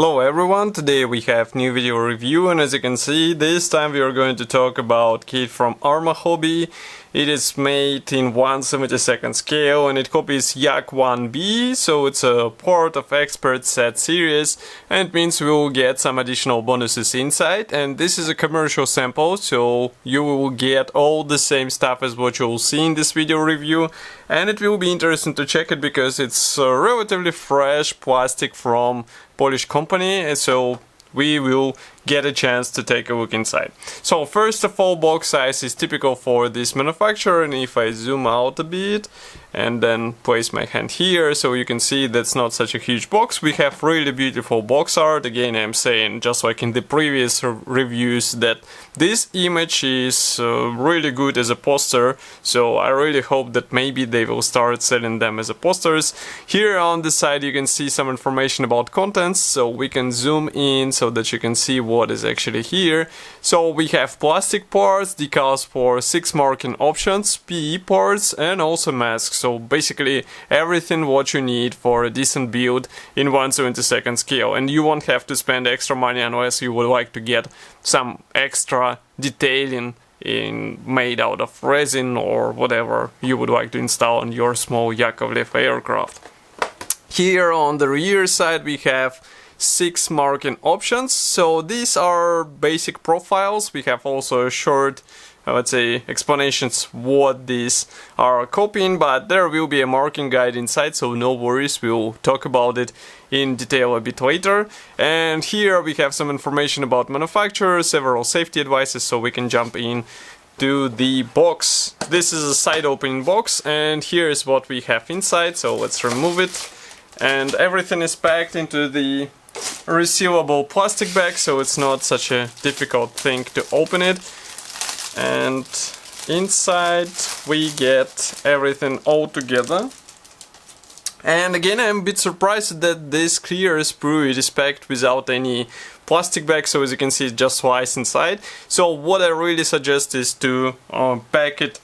Hello everyone, today we have new video review, and as you can see, this time we are going to talk about kit from Arma Hobby. It is made in 1/72 scale and it copies Yak-1b, so it's a part of expert set series, and it means we will get some additional bonuses inside. And this is a commercial sample, so you will get all the same stuff as what you will see in this video review, and it will be interesting to check it because it's a relatively fresh plastic from Polish company, and so we will get a chance to take a look inside. So first of all, box size is typical for this manufacturer, and if I zoom out a bit and then place my hand here, so you can see that's not such a huge box. We have really beautiful box art. Again, I'm saying, just like in the previous reviews, that this image is really good as a poster, so I really hope that maybe they will start selling them as a posters. Here on the side you can see some information about contents, so we can zoom in so that you can see what is actually here. So we have plastic parts, decals for 6 marking options, PE parts, and also masks. So basically everything what you need for a decent build in 1/72 scale, and you won't have to spend extra money unless you would like to get some extra detailing made out of resin or whatever you would like to install on your small Yak-1b aircraft. Here on the rear side we have 6 marking options, so these are basic profiles. We have also a short, let's say, explanations what these are copying, but there will be a marking guide inside, so no worries, we'll talk about it in detail a bit later. And here we have some information about manufacturer, several safety advices, so we can jump in to the box. This is a side opening box, and here is what we have inside, so let's remove it. And everything is packed into the resealable plastic bag, so it's not such a difficult thing to open it. And inside we get everything all together. And again, I'm a bit surprised that this clear sprue is packed without any plastic bag, so as you can see it just slides inside. So what I really suggest is to pack it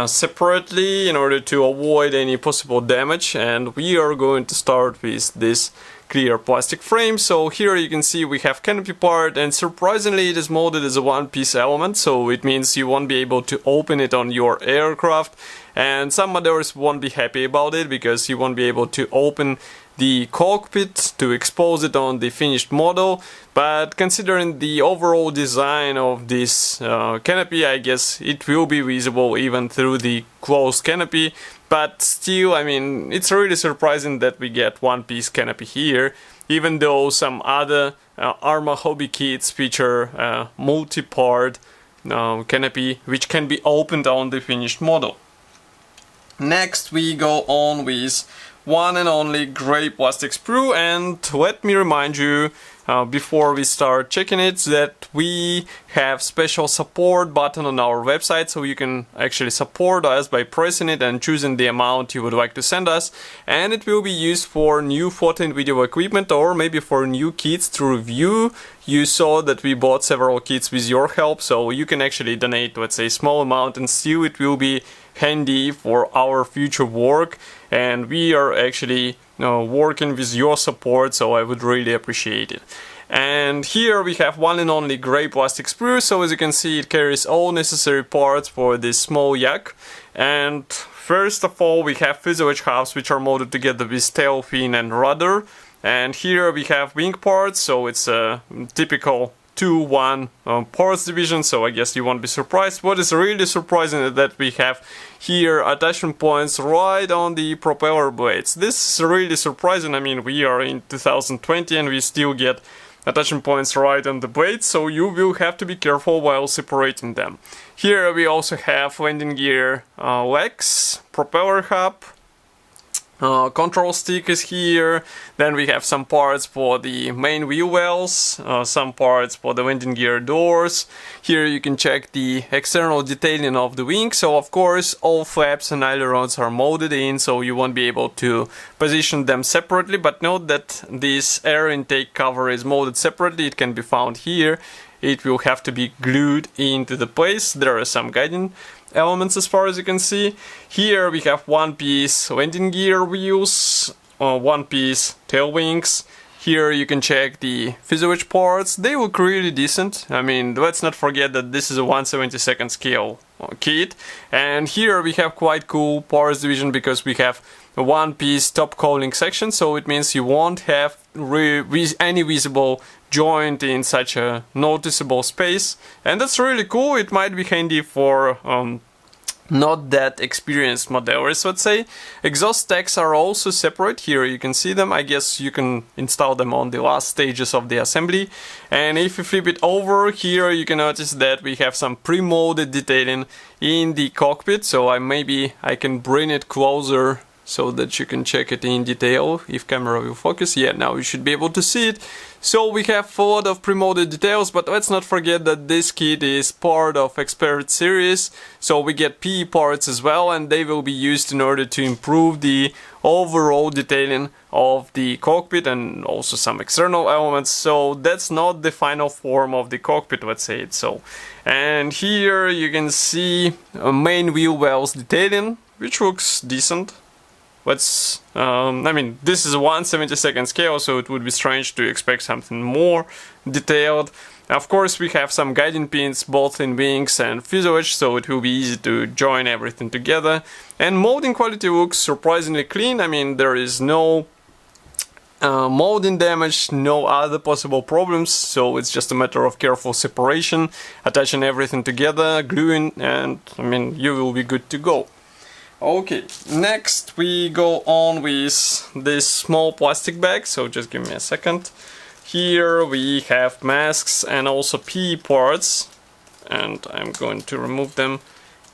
separately in order to avoid any possible damage, and we are going to start with this clear plastic frame. So here you can see we have canopy part, and surprisingly it is molded as a one-piece element, so it means you won't be able to open it on your aircraft, and some modders won't be happy about it because you won't be able to open the cockpit to expose it on the finished model. But considering the overall design of this canopy, I guess it will be visible even through the closed canopy. But still, I mean, it's really surprising that we get one-piece canopy here, even though some other Arma Hobby kits feature multi-part canopy which can be opened on the finished model. Next we go on with one and only gray plastic sprue, and let me remind you before we start checking it that we have special support button on our website, so you can actually support us by pressing it and choosing the amount you would like to send us, and it will be used for new photo and video equipment or maybe for new kits to review. You saw that we bought several kits with your help, so you can actually donate, let's say, a small amount, and still it will be handy for our future work, and we are actually working with your support, so I would really appreciate it. And here we have one and only gray plastic sprue, so as you can see it carries all necessary parts for this small Yak. And first of all we have fuselage halves which are molded together with tail fin and rudder, and here we have wing parts, so it's a typical 2-1 parts division, so I guess you won't be surprised. What is really surprising is that we have here attachment points right on the propeller blades. This is really surprising. I mean, we are in 2020 and we still get attachment points right on the blades, so you will have to be careful while separating them. Here we also have landing gear legs, propeller hub, control stick is here, then we have some parts for the main wheel wells, some parts for the landing gear doors. Here you can check the external detailing of the wing, so of course all flaps and ailerons are molded in, so you won't be able to position them separately, but note that this air intake cover is molded separately. It can be found here. It will have to be glued into the place. There are some guiding elements as far as you can see. Here we have one-piece landing gear wheels, one-piece tail wings. Here you can check the Photo-etched parts. They look really decent. I mean, let's not forget that this is a 1/72nd scale kit. And here we have quite cool parts division because we have a one-piece top cowling section, so it means you won't have any visible joint in such a noticeable space. And that's really cool. It might be handy for not that experienced modelers, let's say. Exhaust stacks are also separate. Here you can see them. I guess you can install them on the last stages of the assembly. And if you flip it over, here you can notice that we have some pre-molded detailing in the cockpit. So maybe I can bring it closer so that you can check it in detail if camera will focus. Yeah, now you should be able to see it. So we have a lot of pre-molded details, but let's not forget that this kit is part of Expert series, so we get PE parts as well, and they will be used in order to improve the overall detailing of the cockpit and also some external elements. So that's not the final form of the cockpit, let's say it so. And here you can see a main wheel wells detailing, which looks decent. I mean, this is a 1/72nd scale, so it would be strange to expect something more detailed. Of course, we have some guiding pins both in wings and fuselage, so it will be easy to join everything together. And molding quality looks surprisingly clean. I mean, there is no molding damage, no other possible problems, so it's just a matter of careful separation, attaching everything together, gluing, and I mean, you will be good to go. Okay, next we go on with this small plastic bag, so just give me a second. Here we have masks and also PE parts, and I'm going to remove them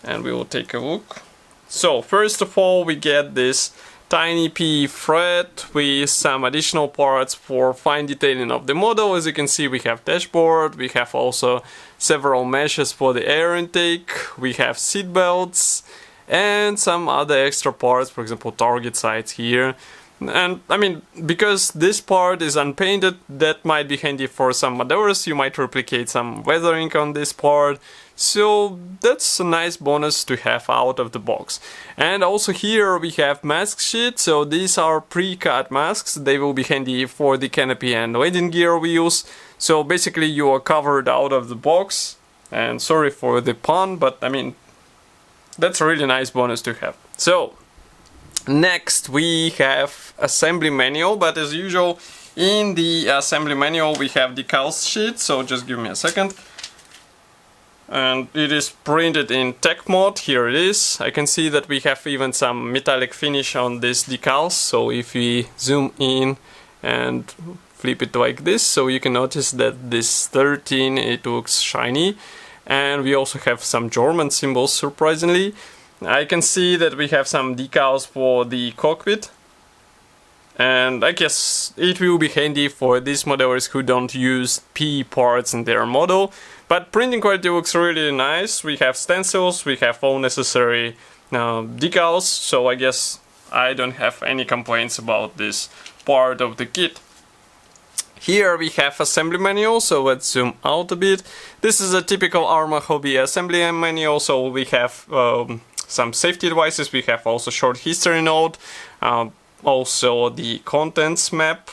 and we will take a look. So first of all, we get this tiny PE thread with some additional parts for fine detailing of the model. As you can see, we have dashboard, we have also several meshes for the air intake, we have seat belts, and some other extra parts, for example target sights here. And I mean, because this part is unpainted, that might be handy for some modelers. You might replicate some weathering on this part, so that's a nice bonus to have out of the box. And also here we have mask sheet, so these are pre-cut masks. They will be handy for the canopy and landing gear wheels, so basically you are covered out of the box. And sorry for the pun, but I mean, that's a really nice bonus to have. So next we have assembly manual, but as usual in the assembly manual we have Decals sheet, so just give me a second. And it is printed in tech mode. Here it is. I can see that we have even some metallic finish on this decals, so if we zoom in and flip it like this, so you can notice that this 13, it looks shiny. And we also have some German symbols, surprisingly. I can see that we have some decals for the cockpit. And I guess it will be handy for these modelers who don't use PE parts in their model. But printing quality looks really nice. We have stencils, we have all necessary decals. So I guess I don't have any complaints about this part of the kit. Here we have assembly manual, so let's zoom out a bit. This is a typical Arma Hobby assembly manual, so we have some safety devices, we have also short history note, also the contents map.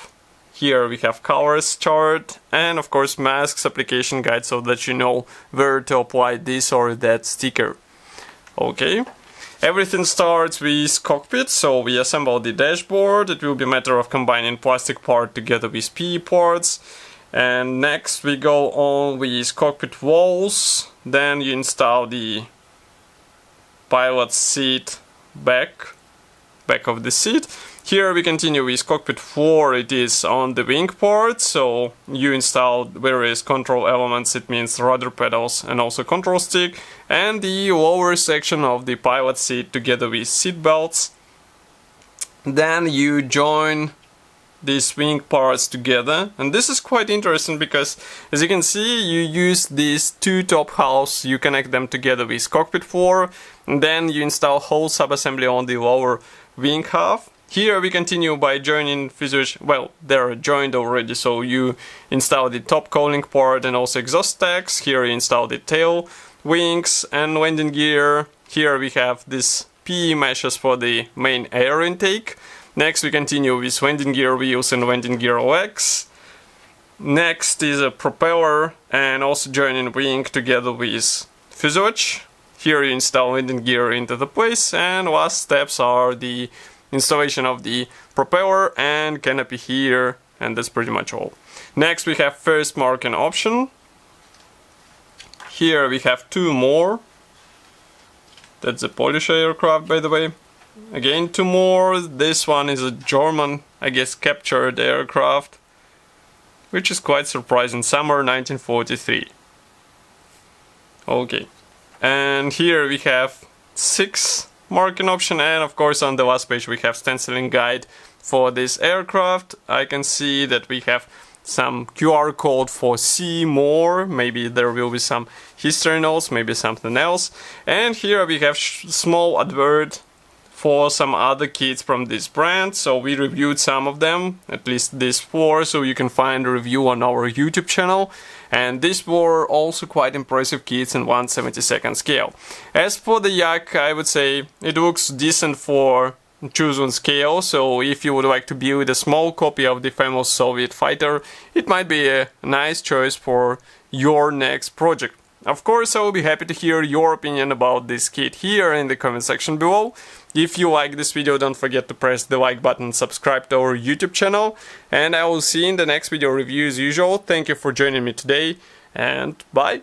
Here we have colors chart, and of course masks application guide, so that you know where to apply this or that sticker. Okay. Everything starts with cockpit, so we assemble the dashboard. It will be a matter of combining plastic part together with PE parts. And next we go on with cockpit walls. Then you install the pilot seat back of the seat. Here we continue with cockpit floor. It is on the wing part, so you install various control elements. It means rudder pedals and also control stick, and the lower section of the pilot seat together with seat belts. Then you join these wing parts together, and this is quite interesting because, as you can see, you use these two top halves, you connect them together with cockpit floor, and then you install whole subassembly on the lower wing half. Here we continue by joining fuselage. Well, they're joined already, so you install the top cowling part and also exhaust stacks. Here you install the tail, wings and landing gear. Here we have these PE meshes for the main air intake. Next we continue with landing gear wheels and landing gear legs. Next is a propeller and also joining wing together with fuselage. Here you install landing gear into the place, and last steps are the installation of the propeller and canopy here, and that's pretty much all. Next we have first marking option. Here we have two more. That's a Polish aircraft, by the way. Again, two more. This one is a German, I guess, captured aircraft, which is quite surprising. Summer 1943. Okay. And here we have 6 marking option, and of course on the last page we have stenciling guide for this aircraft. I can see that we have some QR code for see more, maybe there will be some history notes, maybe something else. And here we have small advert for some other kits from this brand, so we reviewed some of them, at least these 4, so you can find a review on our YouTube channel. And these were also quite impressive kits in 1/72nd scale. As for the Yak, I would say it looks decent for chosen scale, so if you would like to build a small copy of the famous Soviet fighter, it might be a nice choice for your next project. Of course, I will be happy to hear your opinion about this kit here in the comment section below. If you like this video, don't forget to press the like button, subscribe to our YouTube channel, and I will see you in the next video review as usual. Thank you for joining me today, and bye!